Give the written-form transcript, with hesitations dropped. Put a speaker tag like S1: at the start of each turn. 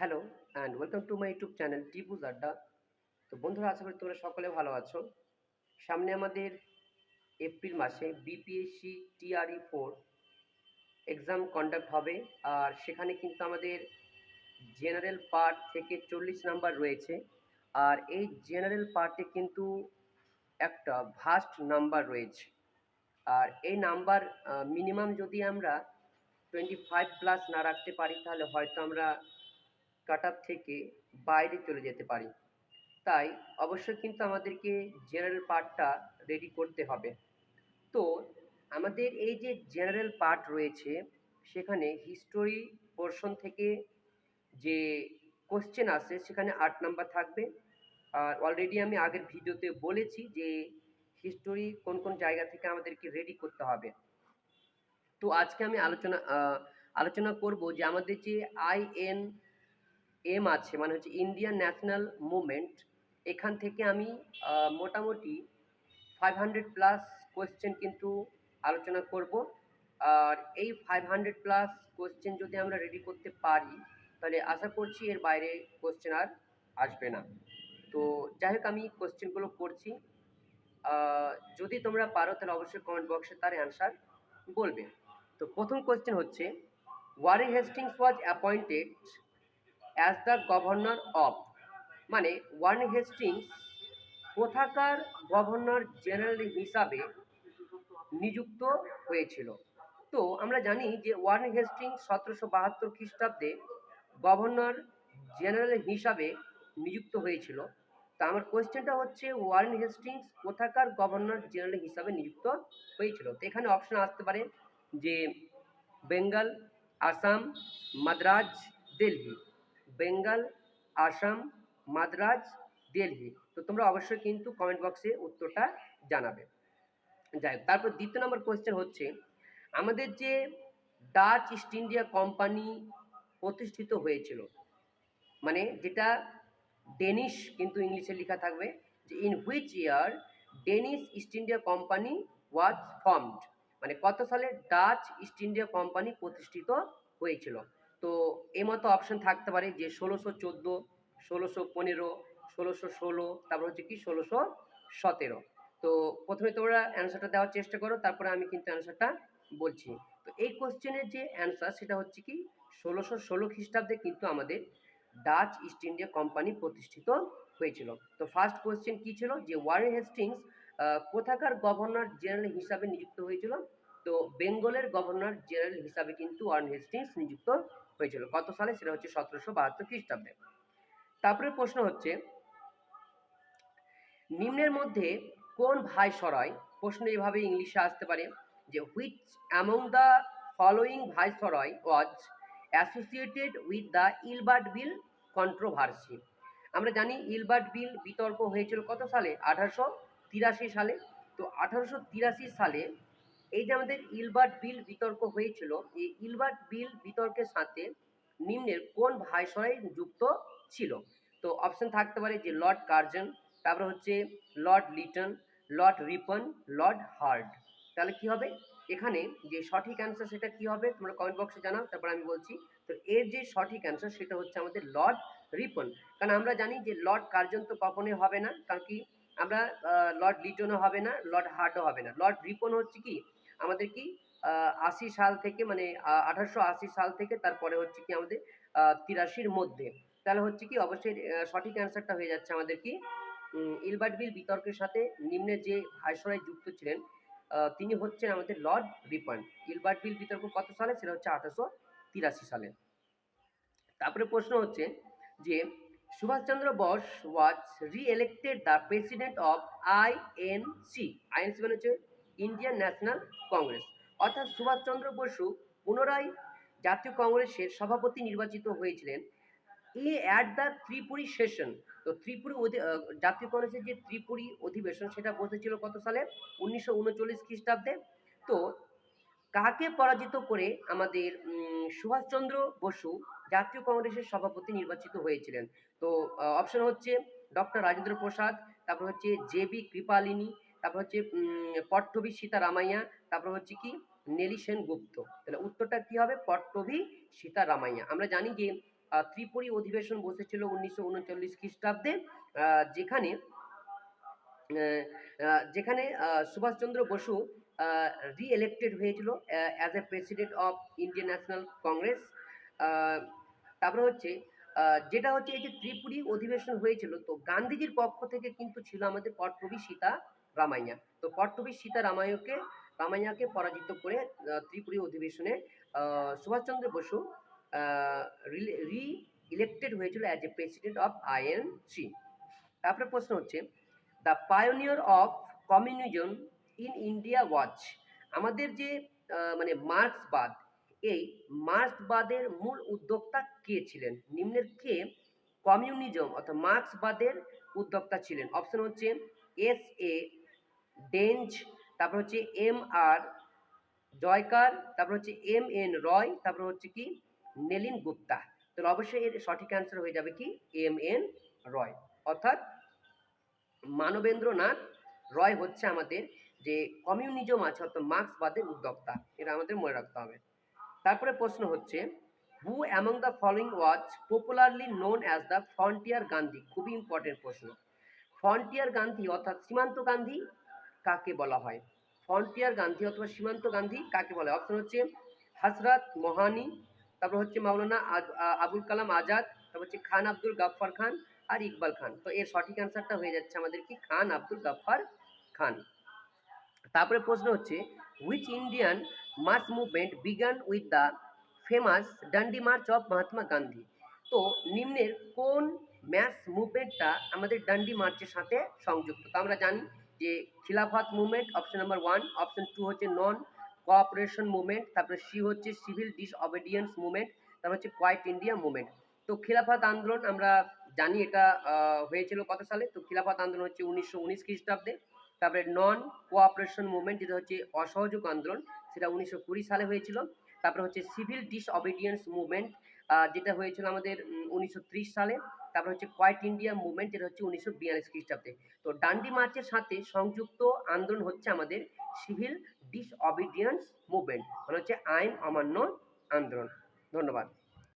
S1: Hello and welcome to my YouTube channel Tipu's Adda. তো বন্ধুরা, আশা করি তোমরা সকলে ভালো আছো। সামনে আমাদের এপ্রিল মাসে বিপিএসসি টিআরই 4 এক্সাম কন্ডাক্ট হবে। আর সেখানে কিন্তু আমাদের জেনারেল পার্ট থেকে 40 নাম্বার রয়েছে। আর এই জেনারেল পার্টে কিন্তু একটা ভাস্ট নাম্বার রয়েছে। আর এই নাম্বার মিনিমাম যদি আমরা 25+ না রাখতে পারি, তাহলে হয়তো আমরা কাট অফ থেকে বাইরে চলে যেতে পারি। তাই অবশ্যই কিন্তু আমাদেরকে জেনারেল পার্টটা রেডি করতে হবে। তো আমাদের এই যে জেনারেল পার্ট রয়েছে, সেখানে হিস্টোরি পোর্শন থেকে যে কোশ্চেন আসে সেখানে 8 নাম্বার থাকবে। আর অলরেডি আমি আগের ভিডিওতে বলেছি যে হিস্টোরি কোন কোন জায়গা থেকে আমাদেরকে রেডি করতে হবে। তো আজকে আমি আলোচনা করব যে আমাদের যে এম আছে, মানে হচ্ছে ইন্ডিয়ান ন্যাশনাল মুভমেন্ট। এখান থেকে আমি মোটামুটি 500+ কোয়েশ্চেন কিন্তু আলোচনা করব। আর এই 500+ কোয়েশ্চেন যদি আমরা রেডি করতে পারি, তাহলে আশা করছি এর বাইরে কোয়েশ্চেন আর আসবে না। তো যাই হোক, আমি কোয়েশ্চেনগুলো করছি। যদি তোমরা পারো তাহলে অবশ্যই কমেন্ট বক্সে তার অ্যান্সার বলবে। তো প্রথম কোয়েশ্চেন হচ্ছে, Warren Hastings was appointed as the governor of, মানে ওয়ারেন হেস্টিংস কোথাকার গভর্নর জেনারেল হিসাবে নিযুক্ত হয়েছিল। তো আমরা জানি যে ওয়ারেন হেস্টিংস 1772 খ্রিস্টাব্দে গভর্নর জেনারেল হিসাবে নিযুক্ত হয়েছিল। তা আমার কোয়েশ্চেনটা হচ্ছে, ওয়ারেন হেস্টিংস কোথাকার গভর্নর জেনারেল হিসাবে নিযুক্ত হয়েছিল। তো এখানে অপশন আসতে পারে যে বেঙ্গল, আসাম, মাদ্রাজ, দিল্লি। বেঙ্গল, আসাম, মাদ্রাজ, দিল্লি। তো তোমরা অবশ্যই কিন্তু কমেন্ট বক্সে উত্তরটা জানাবে। যাই হোক, তারপর দ্বিতীয় নম্বর কোয়েশ্চেন হচ্ছে, আমাদের যে ডাচ ইস্ট ইন্ডিয়া কোম্পানি প্রতিষ্ঠিত হয়েছিল, মানে যেটা ডেনিশ কিন্তু ইংলিশে লেখা থাকবে, যে in which year Danish east India company was formed, মানে কত সালে ডাচ ইস্ট ইন্ডিয়া কোম্পানি প্রতিষ্ঠিত হয়েছিল। তো এই মতো অপশন থাকতে পারে যে 1614, 1615, 1616, তারপর হচ্ছে কি 1617। তো প্রথমে তোমরা অ্যান্সারটা দেওয়ার চেষ্টা করো, তারপরে আমি কিন্তু অ্যান্সারটা বলছি। তো এই কোশ্চেনের যে অ্যান্সার সেটা হচ্ছে কি 1616 খ্রিস্টাব্দে কিন্তু আমাদের ডাচ ইস্ট ইন্ডিয়া কোম্পানি প্রতিষ্ঠিত হয়েছিল। তো ফার্স্ট কোয়েশ্চেন কি ছিল, যে ওয়ারেন হেস্টিংস কোথাকার গভর্নর জেনারেল হিসাবে নিযুক্ত হয়েছিল। তো বেঙ্গলের গভর্নর জেনারেল হিসাবে কিন্তু ওয়ারেন হেস্টিংস নিযুক্ত হয়েছিল। কত সালে? সেটা হচ্ছে 1772 খ্রিস্টাব্দে। তারপরে প্রশ্ন হচ্ছে, নিম্নের মধ্যে কোন ভাইসরয়, প্রশ্ন এভাবে ইংলিশে আসতে পারে যে which among the following viceroy was associated with the Ilbert bill controversy. আমরা জানি ইলবার্ট বিল বিতর্ক হয়েছিল কত সালে? 1883 সালে। তো 1883 সালে এই যে আমাদের ইলবার্ট বিল বিতর্ক হয়েছিল, এই ইলবার্ট বিল বিতর্কের সাথে নিম্নের কোন ভাইসরয় যুক্ত ছিল? তো অপশন থাকতে পারে যে লর্ড কার্জন, তারপরে হচ্ছে Lord Liton, Lord Ripon, Lord hard. তাহলে কি হবে এখানে যে সঠিক অ্যান্সার সেটা কি হবে? তোমরা কমেন্ট বক্সে জানাও, তারপর আমি বলছি। তো এর যে সঠিক অ্যান্সার সেটা হচ্ছে আমাদের লর্ড রিপন। কারণ আমরা জানি যে লর্ড কার্জন তো কখনোই হবে না, কারণ কি আমরা লর্ড লিটনও হবে না, লর্ড হার্ডও হবে না। লর্ড রিপন হচ্ছে কি আমাদের কি 80 সাল থেকে, মানে 1880 সাল থেকে, তারপরে হচ্ছে কি আমাদের 83-র মধ্যে। তাহলে হচ্ছে কি অবশ্যই সঠিক অ্যান্সারটা হয়ে যাচ্ছে আমাদের কি ইলবার্ট বিল বিতর্কের সাথে নিম্নে যে ভাইসরয় যুক্ত ছিলেন তিনি হচ্ছেন আমাদের লর্ড রিপন। ইলবার্ট বিল বিতর্ক কত সালে? সেটা হচ্ছে 1883 সালে। তারপরে প্রশ্ন হচ্ছে যে সুভাষচন্দ্র বোস ওয়াজ রি elected the president of INC. INC মানে হচ্ছে ইন্ডিয়ান ন্যাশনাল কংগ্রেস। অর্থাৎ সুভাষচন্দ্র বসু পুনরায় জাতীয় কংগ্রেসের সভাপতি নির্বাচিত হয়েছিলেন অ্যাট দ্য ত্রিপুরী সেশন। তো ত্রিপুরী জাতীয় কংগ্রেসের যে ত্রিপুরী অধিবেশন সেটা বসেছিল কত সালে? 1939 খ্রিস্টাব্দে। তো কাকে পরাজিত করে আমাদের সুভাষচন্দ্র বসু জাতীয় কংগ্রেসের সভাপতি নির্বাচিত হয়েছিলেন? তো অপশন হচ্ছে ডক্টর রাজেন্দ্র প্রসাদ, তারপর হচ্ছে জে.বি. কৃপালিনী, তারপর হচ্ছে পট্টভি সীতারামাইয়া, তারপর হচ্ছে কি নেলি সেনগুপ্ত। তাহলে উত্তরটা কি হবে? পট্টভি সীতারামাইয়া। আমরা জানি যে ত্রিপুরী অধিবেশন বসেছিল 1939 খ্রিস্টাব্দে, যেখানে যেখানে সুভাষচন্দ্র বসু রি-ইলেক্টেড হয়েছিল as a president of Indian national Congress. তারপরে হচ্ছে যেটা হচ্ছে এই যে ত্রিপুরী অধিবেশন হয়েছিল, তো গান্ধীজির পক্ষ থেকে কিন্তু ছিল আমাদের পট্টবী সীতা রামাইয়া। তো পট্টবী সীতা রামাইয়াকে পরাজিত করে ত্রিপুরী অধিবেশনে সুভাষচন্দ্র বসু রি ইলেক্টেড হয়েছিল as a president of INC. তারপরে প্রশ্ন হচ্ছে the pioneer of communism in India was, আমাদের যে মানে মার্ক্সবাদ, এই মার্ক্সবাদের মূল উদ্যোক্তা কে ছিলেন? নিম্নের কে কমিউনিজম অর্থাৎ মার্ক্সবাদের উদ্যোক্তা ছিলেন? অপশন হচ্ছে এস এ ডেঞ্জ, তারপর হচ্ছে এম আর জয়কার, তারপর হচ্ছে এম এন রয়, তারপর হচ্ছে কি নেলিন গুপ্তা। তাহলে অবশ্যই এর সঠিক অ্যান্সার হয়ে যাবে কি এম এন রয়, অর্থাৎ মানবেন্দ্রনাথ রয় হচ্ছে আমাদের যে কমিউনিজম আছে অর্থাৎ মার্ক্সবাদের উদ্যোক্তা, এটা আমাদের মনে রাখতে হবে। তারপরে প্রশ্ন হচ্ছে হু among the following was popularly known as the frontier Gandhi? খুবই ইম্পর্টেন্ট প্রশ্ন। ফ্রন্টিয়ার গান্ধী অর্থাৎ সীমান্ত গান্ধী কাকে বলা হয়? ফ্রন্টিয়ার গান্ধী অথবা সীমান্ত গান্ধী কাকে বলা হয়? অপশন হচ্ছে হজরত মোহানি, তারপর হচ্ছে মাওলানা আবুল কালাম আজাদ, তারপর হচ্ছে খান আব্দুল গাফফার খান আর ইকবাল খান। তো এর সঠিক অ্যান্সারটা হয়ে যাচ্ছে আমাদের কি খান আব্দুল গাফফার খান। তারপরে প্রশ্ন হচ্ছে which Indian mass movement began with the famous Dandi march of Mahatma Gandhi? তো নিম্নের কোন ম্যাস মুভমেন্টটা আমাদের ডান্ডি মার্চের সাথে সংযুক্ত? তো আমরা জানি যে খিলাফত মুভমেন্ট অপশন নাম্বার 1, অপশন 2 হচ্ছে নন কোঅপারেশন মুভমেন্ট, তারপরে সি হচ্ছে সিভিল ডিসঅবিডিয়েন্স মুভমেন্ট, তারপর হচ্ছে কোয়াইট ইন্ডিয়া মুভমেন্ট। তো খিলাফত আন্দোলন আমরা জানি এটা হয়েছিল কত সালে? তো খিলাফত আন্দোলন হচ্ছে 1919 খ্রিস্টাব্দে। তারপরে নন কোঅপারেশন মুভমেন্ট যেটা হচ্ছে অসহযোগ আন্দোলন, সেটা 1920 সালে হয়েছিল। তারপরে হচ্ছে সিভিল ডিসঅবিডিয়েন্স মুভমেন্ট যেটা হয়েছিল আমাদের 1930 সালে। তারপরে হচ্ছে কোয়াইট ইন্ডিয়া মুভমেন্ট যেটা হচ্ছে 1942 খ্রিস্টাব্দে। তো ডান্ডি মার্চের সাথে সংযুক্ত আন্দোলন হচ্ছে আমাদের সিভিল ডিসঅবিডিয়েন্স মুভমেন্ট, মানে হচ্ছে আইন অমান্য আন্দোলন। ধন্যবাদ।